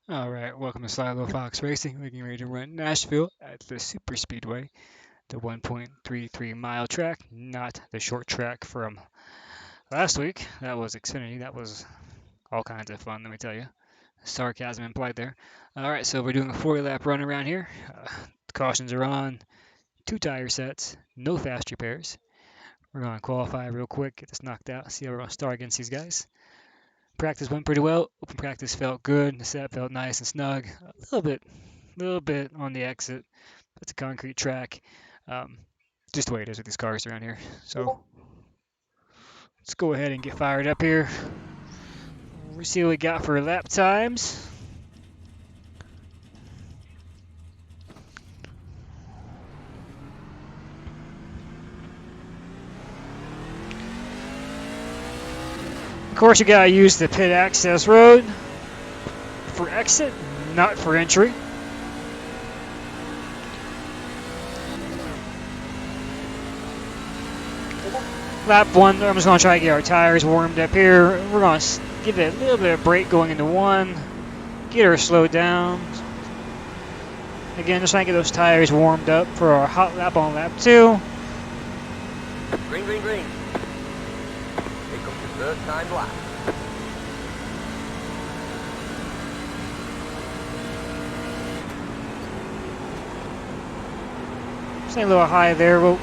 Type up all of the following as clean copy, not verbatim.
All right, welcome to Silo Fox Racing. We're getting ready to run Nashville at the Super Speedway, the 1.33-mile track, not the short track from last week. That was Xfinity. That was all kinds of fun, let me tell you. Sarcasm implied there. All right, so we're doing a 40-lap run around here. The cautions are on, 2 tire sets, no fast repairs. We're going to qualify real quick, get this knocked out, see how we're going to start against these guys. Practice went pretty well. Open practice felt good. The setup felt nice and snug. A little bit on the exit. It's a concrete track. Um, just the way it is with these cars around here. So let's go ahead and get fired up here. We'll see what we got for lap times. Of course, you gotta use the pit access road for exit, not for entry. Lap 1, I'm just gonna try to get our tires warmed up here. We're gonna give it a little bit of brake going into 1, get her slowed down. Again, just trying to get those tires warmed up for our hot lap on lap 2. Green, green, green. Here comes the third time lap. Staying a little high there. We'll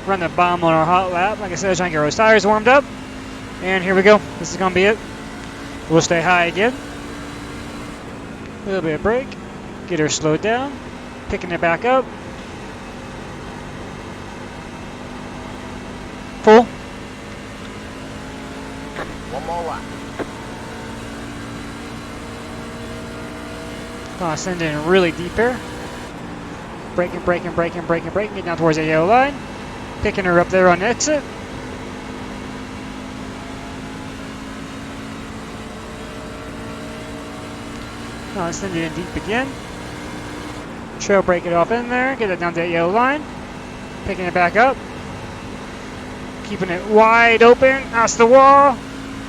run the bomb on our hot lap. Like I said, trying to get those tires warmed up. And here we go. This is going to be it. We'll stay high again. A little bit of brake. Get her slowed down. Picking it back up. Full. One more lap. Gonna send in really deep here. Braking, braking, braking, braking, braking. Getting down towards the yellow line. Picking her up there on exit. Gonna send it in deep again. Trail brake it off in there. Get it down to that yellow line. Picking it back up. Keeping it wide open. That's the wall.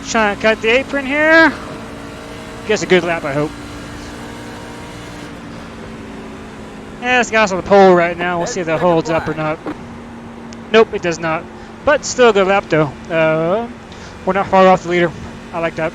Trying to cut the apron here. Gets a good lap, I hope. Yeah, this guy's on the pole right now. We'll see if that holds up or not. Nope, it does not. But still a good lap, though. We're not far off the leader. I like that.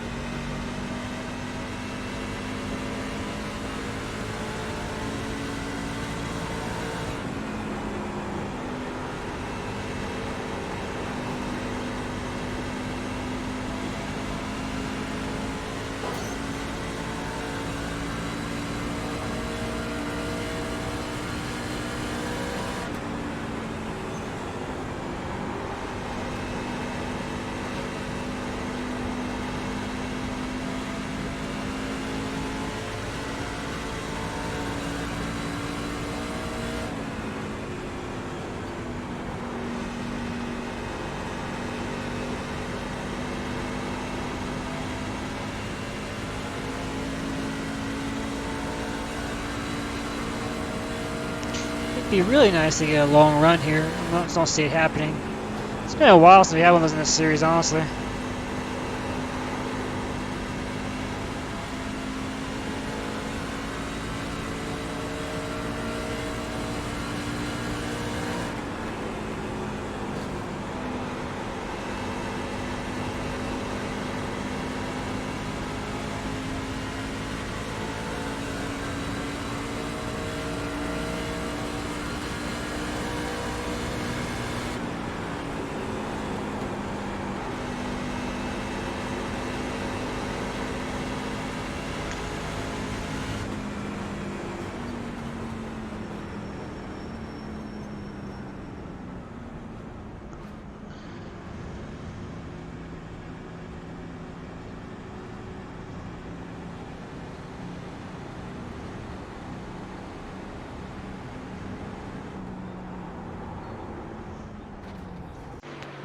It'd be really nice to get a long run here. I just don't see it happening. It's been a while since we had one of those in this series, honestly.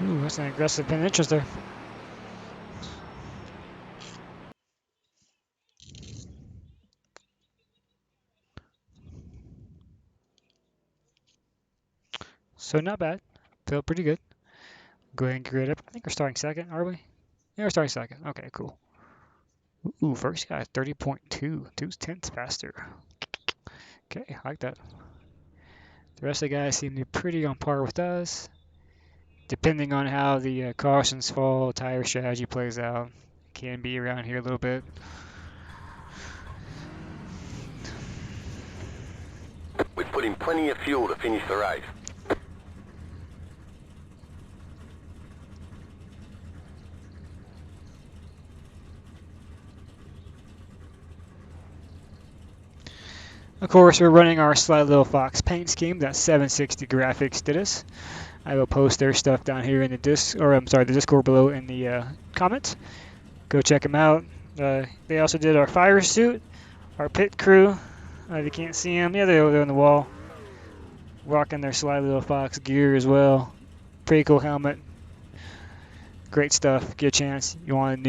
Ooh, that's an aggressive pin interest there. So not bad. Felt pretty good. Go ahead and grid up. I think we're starting second, are we? Yeah, we're starting second. Okay, cool. Ooh, first guy 30.2, 2/10 faster. Okay, I like that. The rest of the guys seem to be pretty on par with us. Depending on how the cautions fall, tire strategy plays out, can be around here a little bit. We've put in plenty of fuel to finish the race. Of course, we're running our Sly Little Fox paint scheme that 760 Graphics did us. I will post their stuff down here in the the Discord below in the comments. Go check them out. They also did our fire suit, our pit crew. If you can't see them, yeah, they're over there on the wall, rocking their Sly Little Fox gear as well. Pretty cool helmet. Great stuff. Get a chance. You want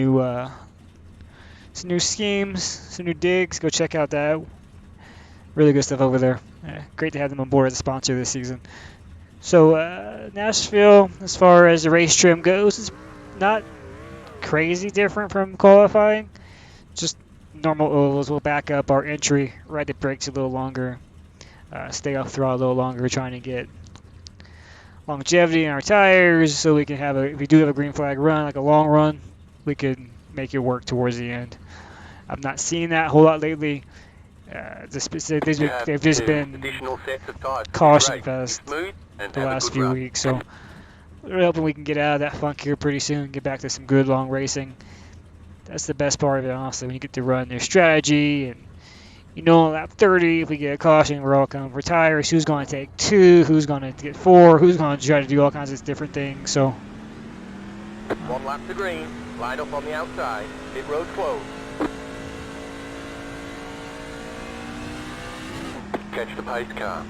some new schemes, some new digs? Go check out that. Really good stuff over there. Great to have them on board as a sponsor this season. So Nashville, as far as the race trim goes, is not crazy different from qualifying. Just normal ovals. We'll back up our entry, ride the brakes a little longer, stay off throttle a little longer, trying to get longevity in our tires so we can if we do have a green flag run, like a long run, we can make it work towards the end. I'm not seeing that a whole lot lately. They've just been caution fest the last few weeks, so we're hoping we can get out of that funk here pretty soon, get back to some good long racing. That's the best part of it, honestly, when you get to run their strategy and on lap 30, if we get a caution, we're all coming for tires. Who's going to take 2? Who's going to get 4? Who's going to try to do all kinds of different things? So, 1 lap to green, line up on the outside, pit road closed. Catch the pace car.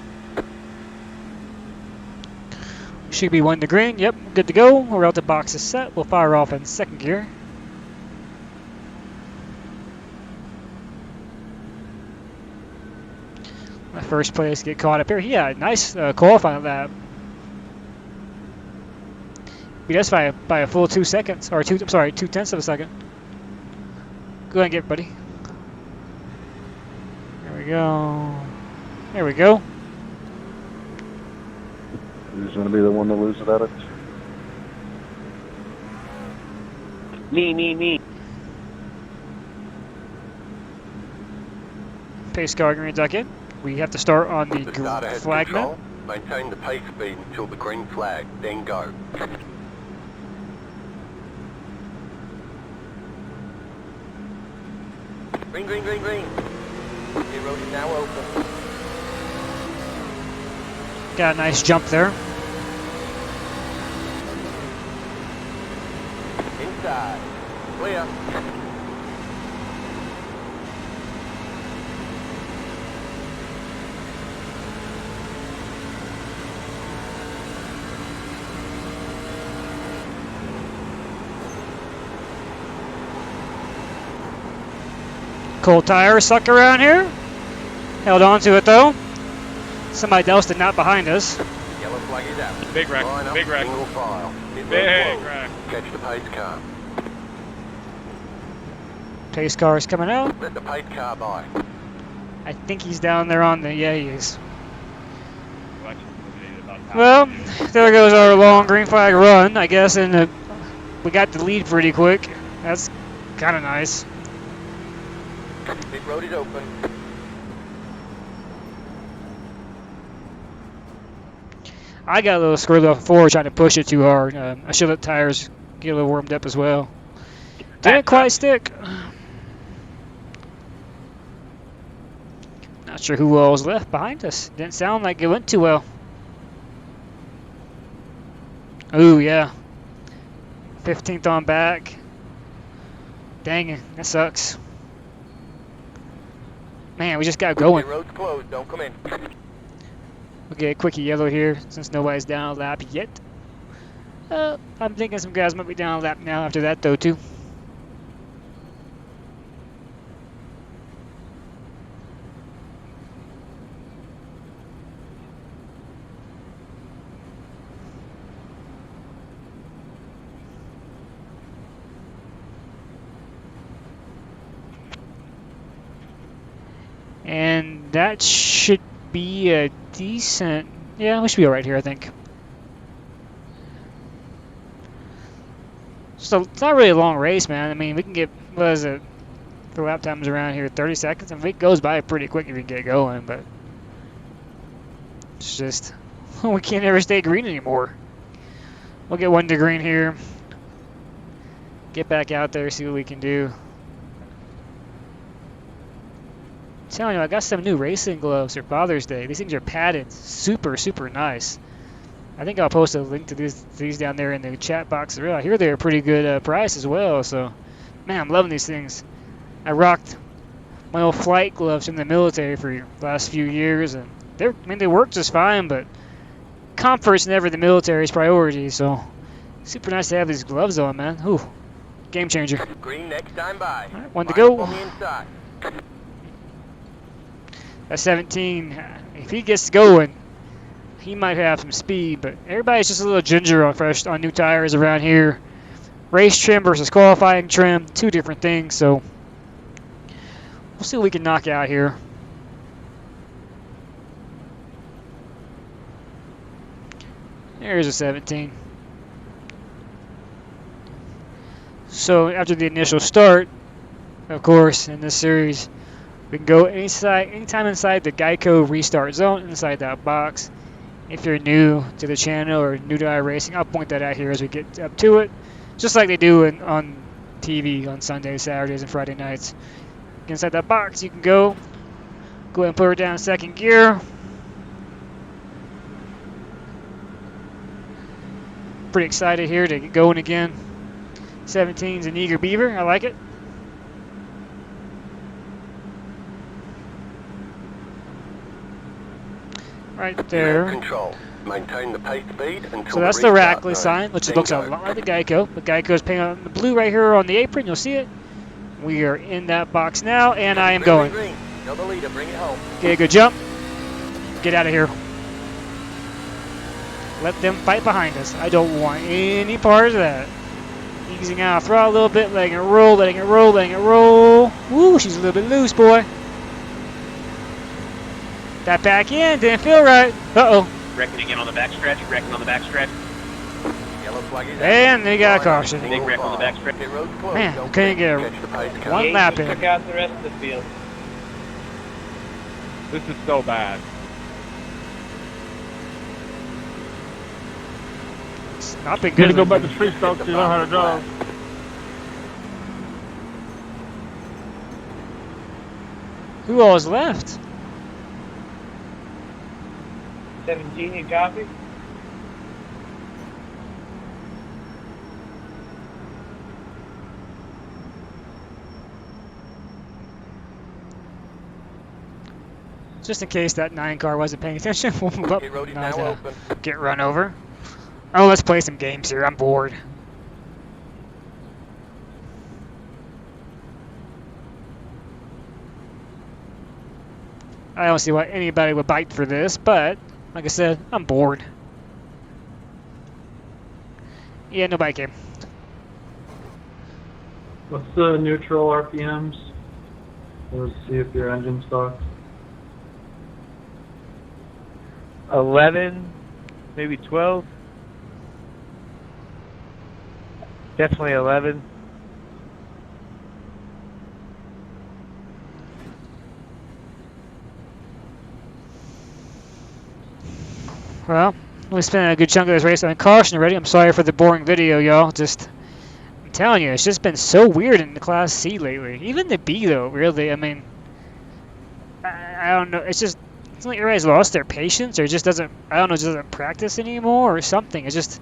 Should be 1 to green. Yep, good to go. We're out the box is set. We'll fire off in second gear. My first place get caught up here. Yeah, nice qualifying lap. Beat us by a full 2 seconds, or 2/10 of a second. Go ahead and get it, buddy. There we go. There we go. Who's going to be the one to lose it at it? Me. Pace car green duck in. We have to start on the flag now. Maintain the pace speed until the green flag, then go. Green. The road is now open. Got a nice jump there. Inside. Clear. Cold tire suck around here. Held on to it though. Somebody else did not behind us. Yellow flag is out. Big wreck. Line up, Big wreck. single file. Pit road Big closed. wreck. Catch the pace car. Pace car is coming out. Let the pace car by. I think he's down there on the, yeah, he is. Well, there goes our long green flag run, I guess, and we got the lead pretty quick. That's kind of nice. Pit road is open. I got a little squirrely off forward trying to push it too hard. I should let tires get a little warmed up as well. Didn't quite stick. Not sure who all was left behind us. Didn't sound like it went too well. Ooh, yeah. 15th on back. Dang it, that sucks. Man, we just got going. Pit road's closed, don't come in. We'll get a quickie yellow here since nobody's down a lap yet. I'm thinking some guys might be down a lap now after that though too. And that should be a decent... Yeah, we should be all right here, I think. So it's not really a long race, man. I mean, we can get, what is it, the lap times around here, 30 seconds? I mean, it goes by pretty quick if you get going, but it's just, we can't ever stay green anymore. We'll get one to green here. Get back out there, see what we can do. I'm telling you, I got some new racing gloves for Father's Day. These things are padded, super, super nice. I think I'll post a link to these down there in the chat box. I hear they're a pretty good price as well. So, man, I'm loving these things. I rocked my old flight gloves from the military for the last few years, and they work just fine. But comfort's never the military's priority. So, super nice to have these gloves on, man. Ooh, game changer. Green next time by. All right, one to go. On the inside. That's 17. If he gets going, he might have some speed, but everybody's just a little ginger on new tires around here. Race trim versus qualifying trim, two different things, so we'll see what we can knock out here. There's a 17. So after the initial start, of course, in this series, we can go anytime inside the Geico restart zone, inside that box. If you're new to the channel or new to iRacing, I'll point that out here as we get up to it. Just like they do on TV on Sundays, Saturdays, and Friday nights. Inside that box, you can go ahead and put her down second gear. Pretty excited here to get going again. 17's an eager beaver. I like it. Right there. Control. Maintain the pace speed until So that's the Rackley sign, which looks a lot like the Geico. But Geico's painted on the blue right here on the apron. You'll see it. We are in that box now, and I am going. Green. You're the leader. Bring it home. Okay, good jump. Get out of here. Let them fight behind us. I don't want any part of that. Easing out, throttle a little bit, letting it roll, letting it roll, letting it roll. Woo, she's a little bit loose, boy. That back in didn't feel right. Uh-oh. Wrecking again on the backstretch, wrecking on the backstretch. Yellow flag is And they got a caution. Big wreck on the backstretch. Pit road's closed. Man, Don't couldn't get catch the pace car. one lap in. Took out the rest of the field. This is so bad. It's not been You gotta good. go back to street stock so you learn how to drive. Who all is left? 17, you copy? Just in case that 9 car wasn't paying attention. We'll move up. Pit road is Not now to open. get run over. Oh, let's play some games here. I'm bored. I don't see why anybody would bite for this, but like I said, I'm bored. Yeah, nobody came. What's the neutral RPMs? Let's see if your engine starts. 11, maybe 12. Definitely 11. Well, we spent a good chunk of this race on caution already. I'm sorry for the boring video, y'all. I'm telling you, it's just been so weird in the Class C lately. Even the B, though, really. I mean, I don't know. It's like everybody's lost their patience, or it just doesn't. I don't know, just doesn't practice anymore, or something. It's just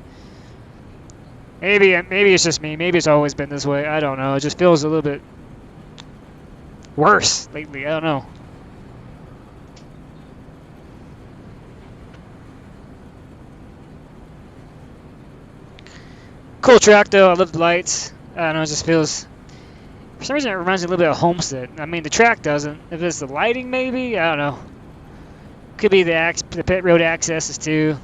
maybe it's just me. Maybe it's always been this way. I don't know. It just feels a little bit worse lately. I don't know. Cool track though. I love the lights. I don't know. It just feels. For some reason, it reminds me a little bit of Homestead. I mean, the track doesn't. If it's the lighting, maybe. I don't know. Could be the pit road accesses too.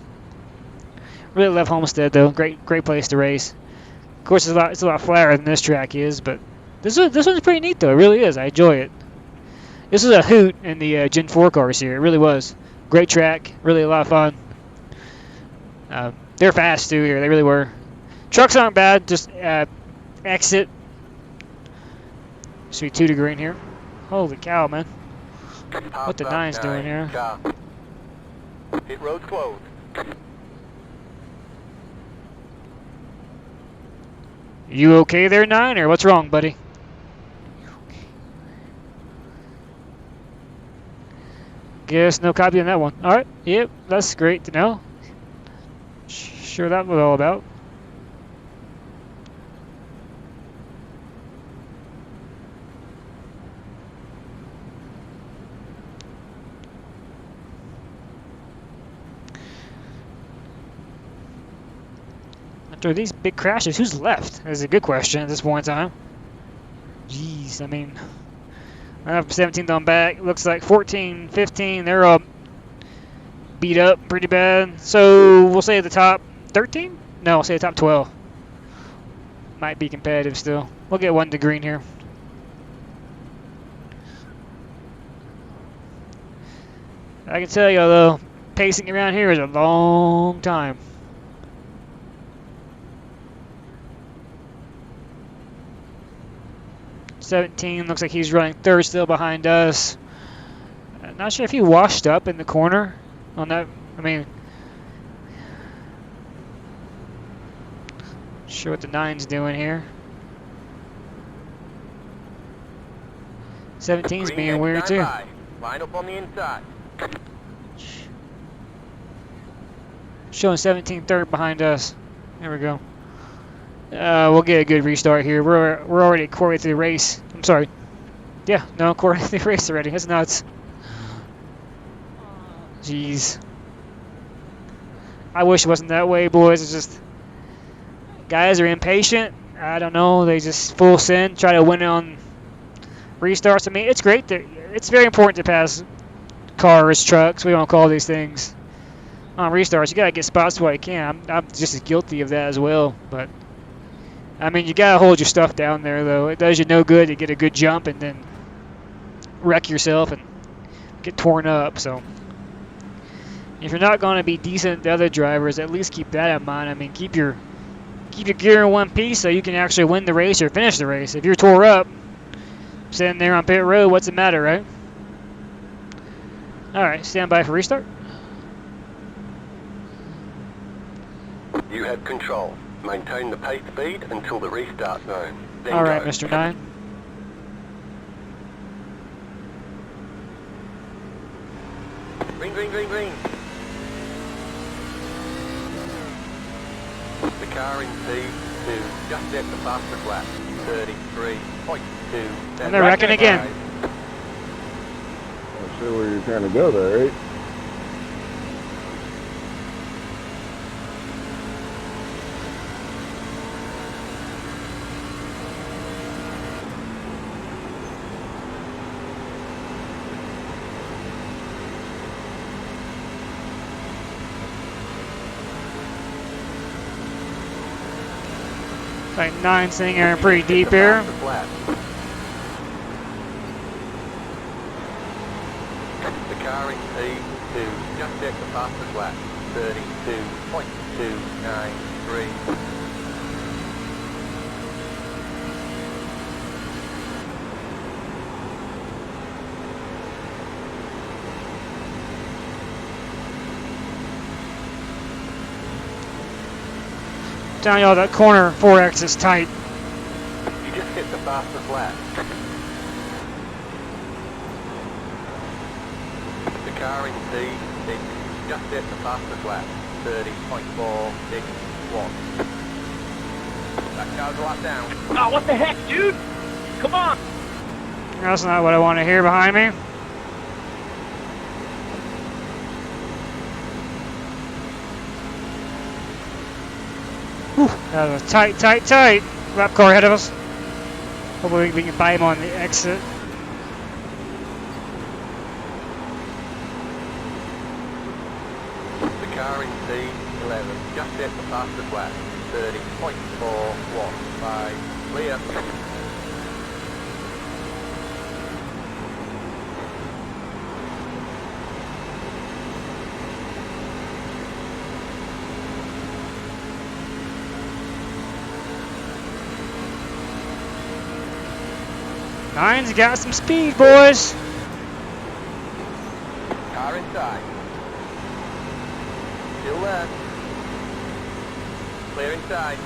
Really love Homestead though. Great place to race. Of course, it's a lot flatter than this track is, but this one's pretty neat though. It really is. I enjoy it. This was a hoot in the Gen 4 cars here. It really was. Great track. Really a lot of fun. They're fast too here. They really were. Trucks aren't bad. Just exit. Should be 2 to green here. Holy cow, man. What the nine's doing here? Pit road's closed. You okay there, 9, or what's wrong, buddy? Guess no copy on that one. All right. Yep, that's great to know. Sure, that was all about. After these big crashes, who's left? That's a good question at this point in time. Jeez, I mean, I have 17th on back. Looks like 14, 15, they're all beat up pretty bad. So we'll say the top 13? No, we'll say the top 12. Might be competitive still. We'll get 1 to green here. I can tell you though, pacing around here is a long time. $17 looks like he's running 3rd still behind us. Not sure if he washed up in the corner on that. I mean, sure what the 9's doing here. 17's being weird too. Line up on the inside. Showing 17 3rd behind us. There we go. We'll get a good restart here. We're already a quarter through the race. I'm sorry. Yeah, no, quarter through the race already. That's nuts. Jeez. I wish it wasn't that way, boys. It's just guys are impatient. I don't know. They just full send, try to win it on restarts. I mean, it's great. It's very important to pass cars, trucks. We don't call these things on restarts. You gotta get spots while you can. I'm just as guilty of that as well, but. I mean, you gotta hold your stuff down there, though. It does you no good to get a good jump and then wreck yourself and get torn up. So, if you're not gonna be decent to other drivers, at least keep that in mind. I mean, keep your gear in one piece so you can actually win the race or finish the race. If you're tore up, sitting there on pit road, what's the matter, right? All right, stand by for restart. You have control. Maintain the pace speed until the restart zone. Then All right, go. Mr. 9. Green, green, green, green. The car in P2 just at the fastest lap. 33.2. And they're wrecking again. Not sure where you're trying to go there, right? Like 9 sitting here pretty deep here. The car in P2 just at the fastest lap. 32.293. Telling y'all that corner 4X is tight. You just hit the fastest lap. The car in P6 just hit the fastest lap. 30.461. That car's a lap down. Oh, what the heck, dude? Come on! That's not what I want to hear behind me. Whew, that was tight, tight, tight. Lap car ahead of us. Hopefully we can buy him on the exit. The car in P11 just hit the fastest lap. 30.415. Clear. Nine's got some speed, boys. Car inside. Still there. Clear inside.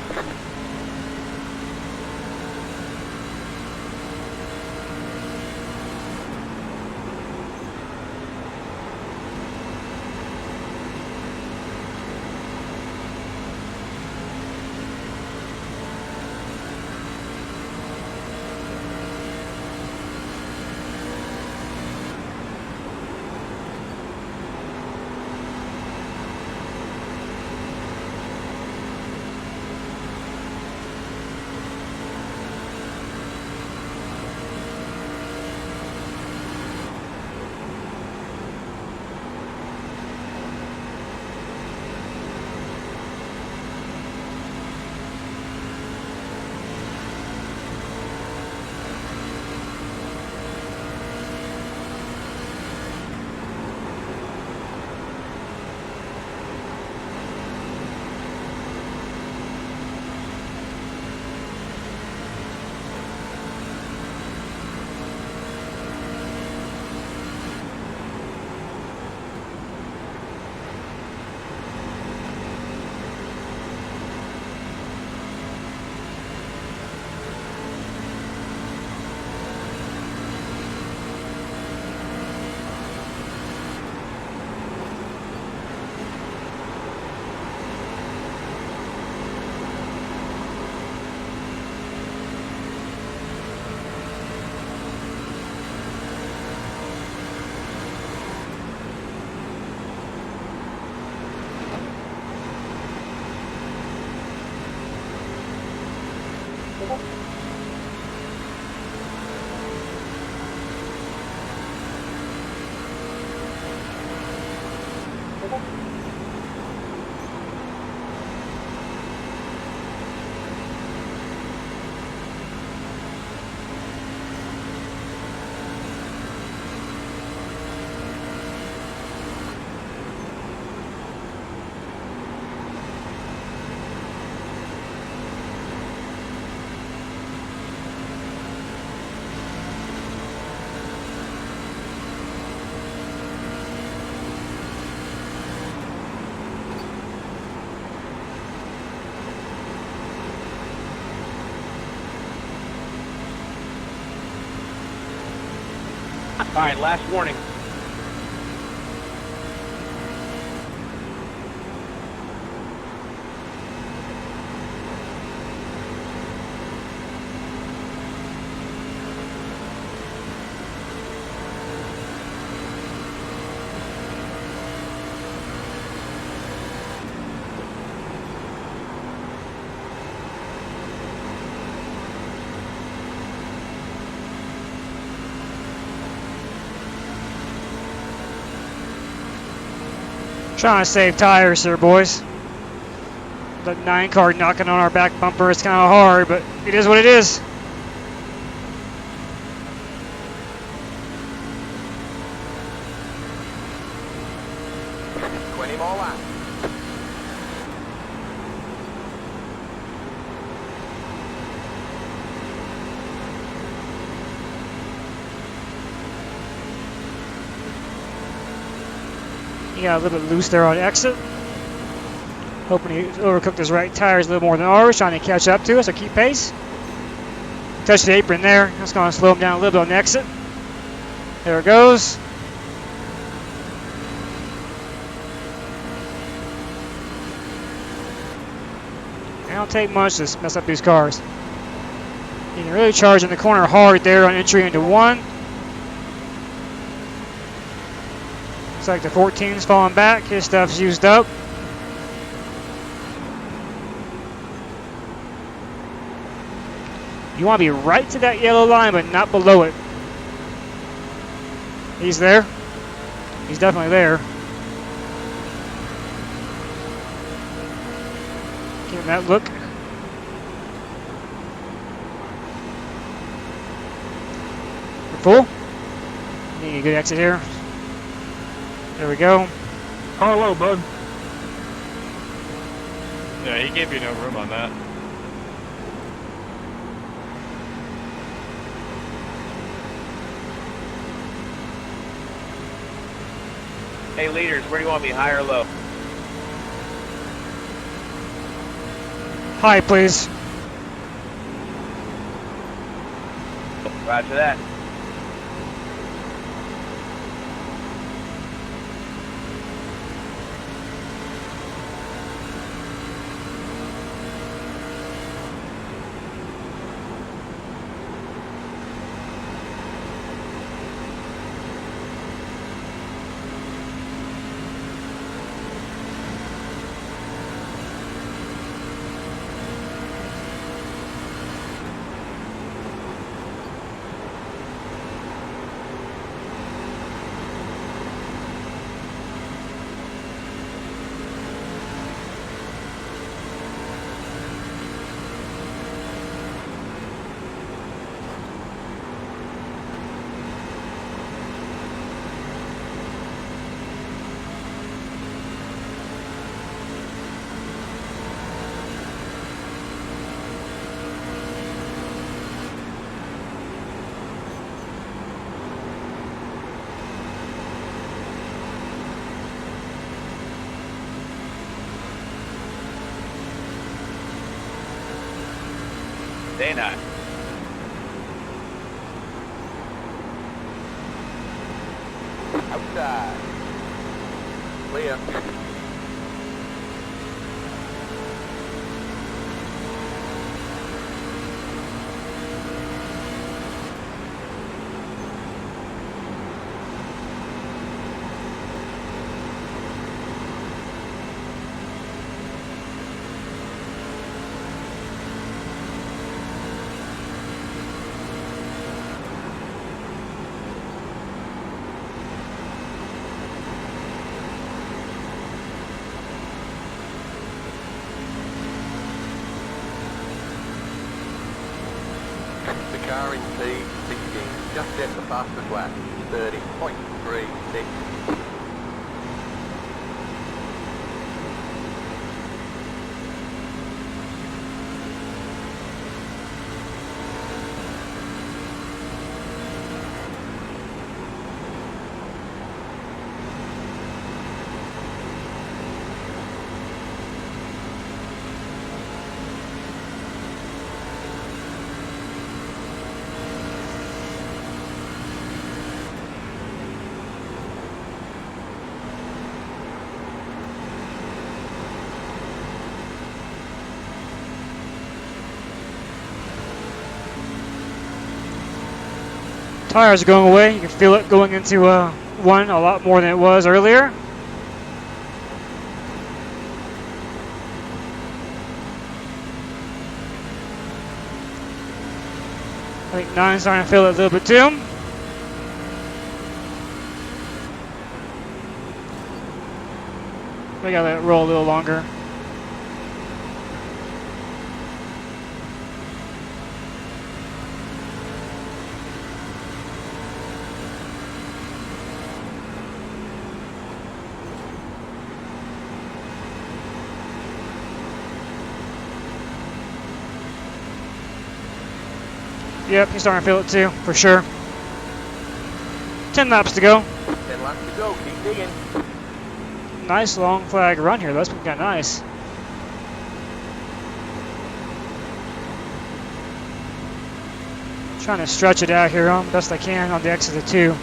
All right, last warning. Trying to save tires here, boys. The 9 car knocking on our back bumper is kind of hard, but it is what it is. More laps. He got a little bit loose there on exit. Hoping he overcooked his right tires a little more than ours, trying to catch up to us or keep pace. Touched the apron there. That's going to slow him down a little bit on the exit. There it goes. It don't take much to mess up these cars. You can really charge in the corner hard there on entry into 1. Looks like the 14's falling back. His stuff's used up. You want to be right to that yellow line, but not below it. He's there. He's definitely there. Give him that look. We're full. Need a good exit here. There we go. Hello, bud. Yeah, he gave you no room on that. Hey, leaders, where do you want me, high or low? Hi, please. Roger that. Day night. Outside. Clear. The car in T16, just hit the fastest lap, 30.36. Tires are going away. You can feel it going into one a lot more than it was earlier. I think 9's starting to feel it a little bit too. We gotta let it roll a little longer. Yep, he's starting to feel it too, for sure. 10 laps to go. 10 laps to go, keep digging. Nice long flag run here. That's got nice. Trying to stretch it out here on best I can on the exit of 2.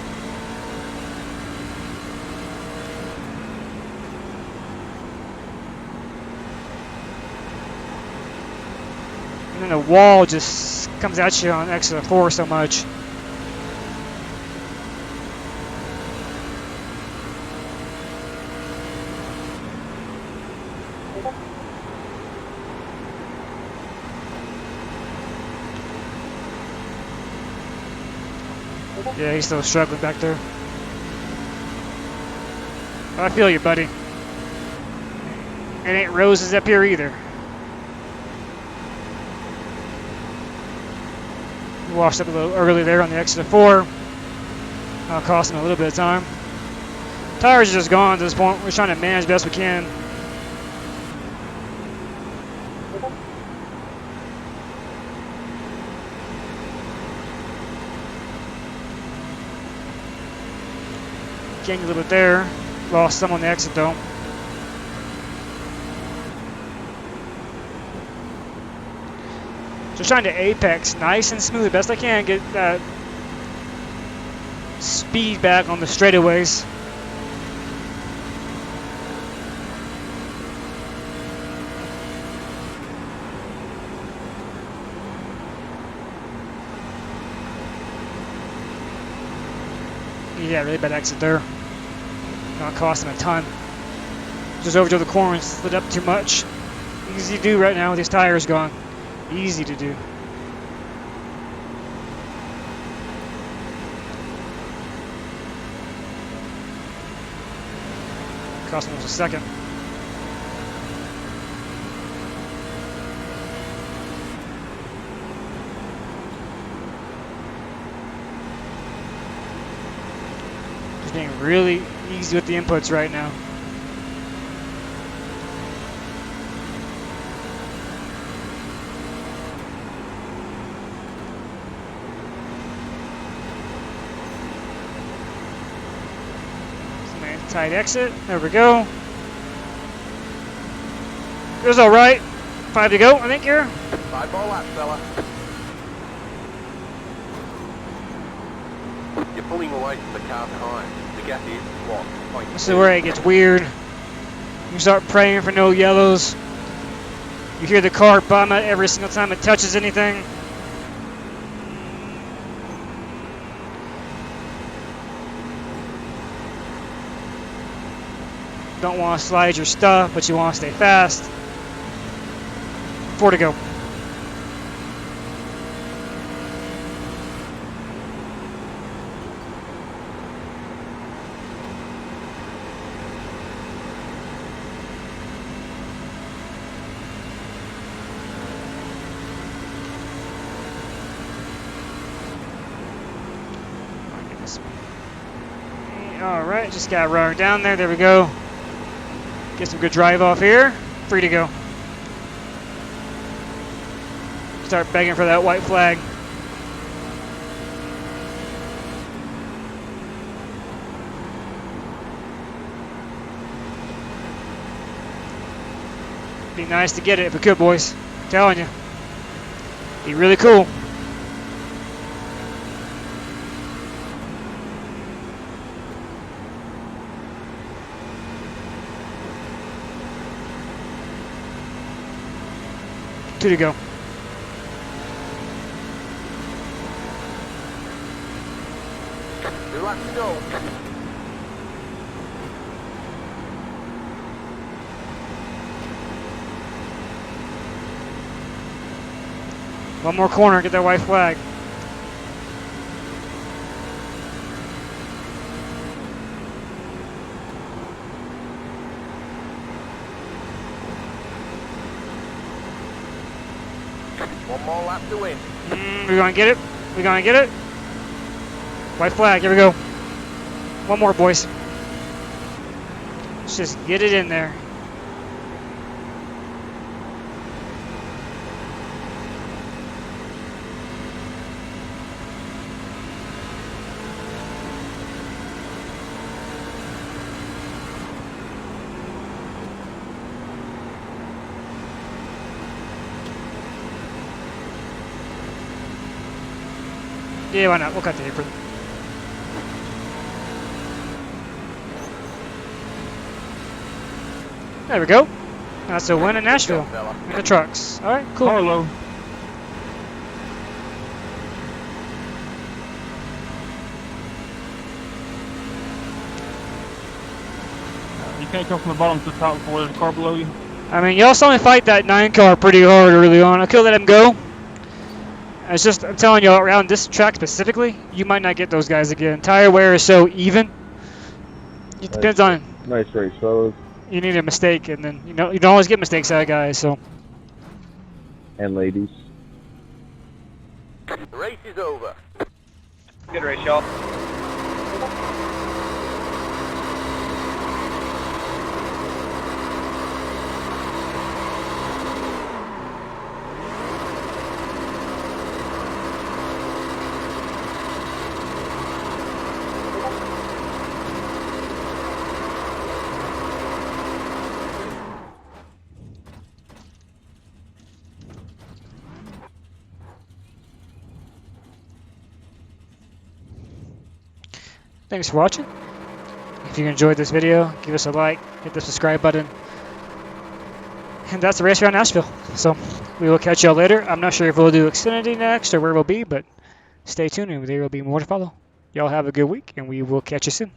And then the wall just comes at you on exit of 4 so much. Yeah, he's still struggling back there. I feel you, buddy. It ain't roses up here either. Washed up a little early there on the exit of 4. That'll cost him a little bit of time. Tires are just gone at this point. We're trying to manage best we can. Gained a little bit there. Lost some on the exit though. Just trying to apex nice and smooth, best I can, get that speed back on the straightaways. Yeah, really bad exit there. Not costing a ton. Just over to the corner and slid up too much. Easy to do right now with these tires gone. Easy to do. Cost almost a second. Just being really easy with the inputs right now. Tight exit. There we go. It was all right. 5 to go, I think here. 5 more laps, fella. You're pulling away from the car behind. The gap is what? This is where it gets weird. You start praying for no yellows. You hear the car bum out every single time it touches anything. Don't want to slide your stuff, but you want to stay fast. 4 to go. All right, just got to run down there. There we go. Get some good drive off here. 3 to go. Start begging for that white flag. Be nice to get it if we could, boys. I'm telling you. Be really cool. Two to go. Two laps to go. One more corner, get that white flag. One more lap to win. We're gonna get it. We're gonna get it. White flag, here we go. One more, boys. Let's just get it in there. Yeah, why not? We'll cut the apron. There we go. That's a win in Nashville. In the trucks. All right, cool. Hello. You can't come from the bottom to the top before there's a car below you. I mean, y'all saw me fight that 9 car pretty hard early on. I could let him go. It's just, I'm telling you, around this track specifically, you might not get those guys again. Tire wear is so even. It depends on. Nice race, fellas. You need a mistake, and then you don't always get mistakes out of guys. So. And ladies. The race is over. Good race, y'all. Thanks for watching. If you enjoyed this video, give us a like, hit the subscribe button. And that's the race around Nashville. So we will catch y'all later. I'm not sure if we'll do Xfinity next or where we'll be, but stay tuned and there will be more to follow. Y'all have a good week, and we will catch you soon.